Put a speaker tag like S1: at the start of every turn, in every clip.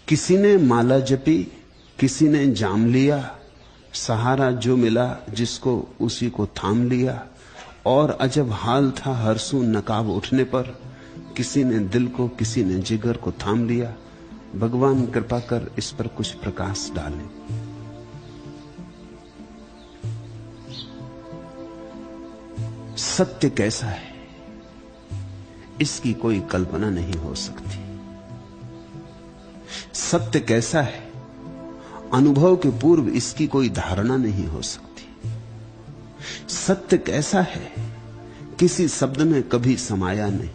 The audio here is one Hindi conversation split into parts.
S1: किसी ने माला जपी, किसी ने जाम लिया, सहारा जो मिला जिसको उसी को थाम लिया। और अजब हाल था हरसू नकाब उठने पर, किसी ने दिल को किसी ने जिगर को थाम लिया। भगवान कृपा कर इस पर कुछ प्रकाश डालें। सत्य कैसा है इसकी कोई कल्पना नहीं हो सकती। सत्य कैसा है अनुभव के पूर्व इसकी कोई धारणा नहीं हो सकती। सत्य कैसा है किसी शब्द में कभी समाया नहीं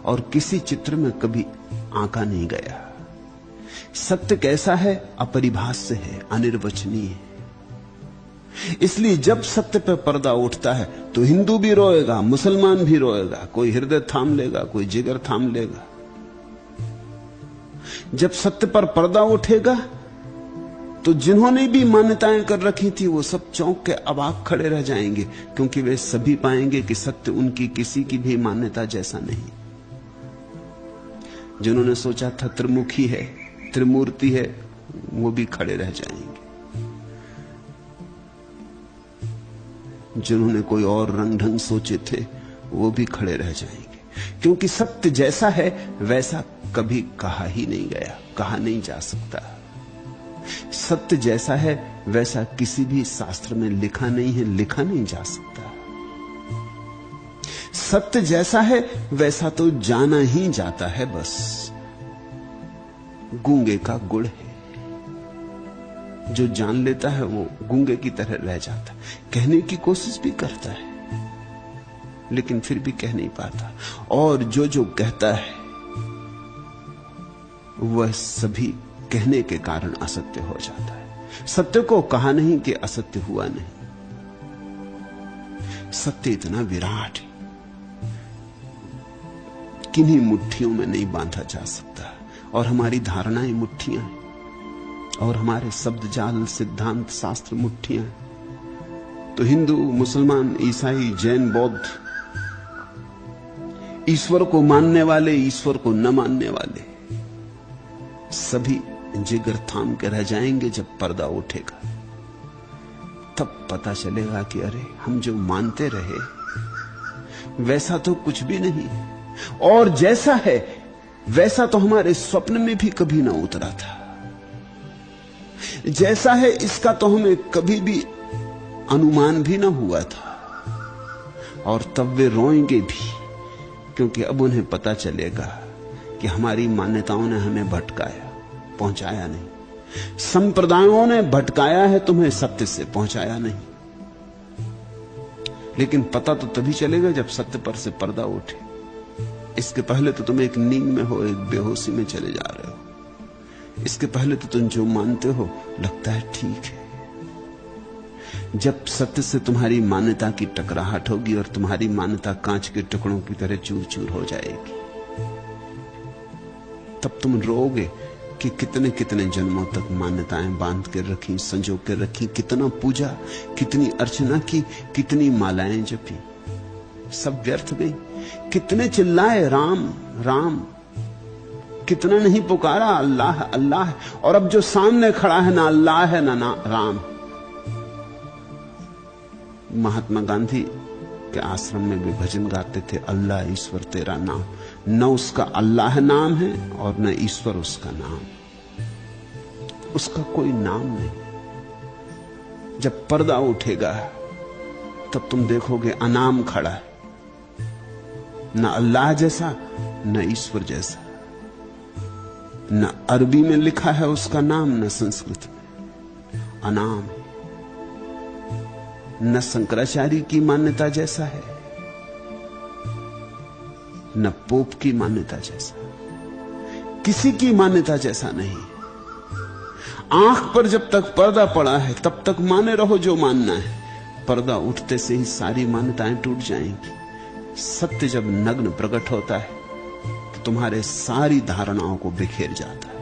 S1: और किसी चित्र में कभी आंका नहीं गया। सत्य कैसा है अपरिभाष्य है, अनिर्वचनीय है। इसलिए जब सत्य पर पर्दा उठता है तो हिंदू भी रोएगा, मुसलमान भी रोएगा, कोई हृदय थाम लेगा, कोई जिगर थाम लेगा। जब सत्य पर पर्दा उठेगा तो जिन्होंने भी मान्यताएं कर रखी थी वो सब चौंक के अवाक खड़े रह जाएंगे, क्योंकि वे सभी पाएंगे कि सत्य उनकी किसी की भी मान्यता जैसा नहीं। जिन्होंने सोचा था त्रिमुखी है, त्रिमूर्ति है, वो भी खड़े रह जाएंगे। जिन्होंने कोई और रंग ढंग सोचे थे वो भी खड़े रह जाएंगे, क्योंकि सत्य जैसा है वैसा कभी कहा ही नहीं गया, कहा नहीं जा सकता। सत्य जैसा है वैसा किसी भी शास्त्र में लिखा नहीं है, लिखा नहीं जा सकता। सत्य जैसा है वैसा तो जाना ही जाता है, बस गूंगे का गुड़ है। जो जान लेता है वो गूंगे की तरह रह जाता है, कहने की कोशिश भी करता है लेकिन फिर भी कह नहीं पाता। और जो जो कहता है वह सभी कहने के कारण असत्य हो जाता है। सत्य को कहा नहीं कि असत्य हुआ नहीं। सत्य इतना विराट है, किन्हीं मुट्ठियों में नहीं बांधा जा सकता। और हमारी धारणाएं मुट्ठियां हैं और हमारे शब्द जाल सिद्धांत शास्त्र मुट्ठियां हैं। तो हिंदू, मुसलमान, ईसाई, जैन, बौद्ध, ईश्वर को मानने वाले, ईश्वर को न मानने वाले, सभी जिगर थाम के रह जाएंगे। जब पर्दा उठेगा तब पता चलेगा कि अरे हम जो मानते रहे वैसा तो कुछ भी नहीं, और जैसा है वैसा तो हमारे स्वप्न में भी कभी ना उतरा था। जैसा है इसका तो हमें कभी भी अनुमान भी ना हुआ था। और तब वे रोएंगे भी, क्योंकि अब उन्हें पता चलेगा कि हमारी मान्यताओं ने हमें भटकाया, पहुंचाया नहीं। संप्रदायों ने भटकाया है तुम्हें, सत्य से पहुंचाया नहीं। लेकिन पता तो तभी चलेगा जब सत्य पर से पर्दा उठे। इसके पहले तो तुम एक नींद में हो, एक बेहोशी में चले जा रहे हो। इसके पहले तो तुम जो मानते हो लगता है ठीक है। जब सत्य से तुम्हारी मान्यता की टकराहट होगी और तुम्हारी मान्यता कांच के टुकड़ों की तरह चूर चूर हो जाएगी, तब तुम रोओगे कि कितने कितने जन्मों तक मान्यताएं बांध के रखी, संजो के रखी, कितना पूजा, कितनी अर्चना की, कितनी मालाएं जपी, सब व्यर्थ गई। कितने चिल्लाए राम राम, कितना नहीं पुकारा अल्लाह अल्लाह, और अब जो सामने खड़ा है ना अल्लाह है ना राम। महात्मा गांधी के आश्रम में भी भजन गाते थे, अल्लाह ईश्वर तेरा नाम। न उसका अल्लाह नाम है और न ईश्वर उसका नाम, उसका कोई नाम नहीं। जब पर्दा उठेगा तब तुम देखोगे अनाम खड़ा है, न अल्लाह जैसा न ईश्वर जैसा। न अरबी में लिखा है उसका नाम, न संस्कृत में, अनाम। न शंकराचार्य की मान्यता जैसा है न पोप की मान्यता जैसा, किसी की मान्यता जैसा नहीं। आंख पर जब तक पर्दा पड़ा है तब तक माने रहो जो मानना है। पर्दा उठते से ही सारी मान्यताएं टूट जाएंगी। सत्य जब नग्न प्रकट होता है तो तुम्हारे सारी धारणाओं को बिखेर जाता है।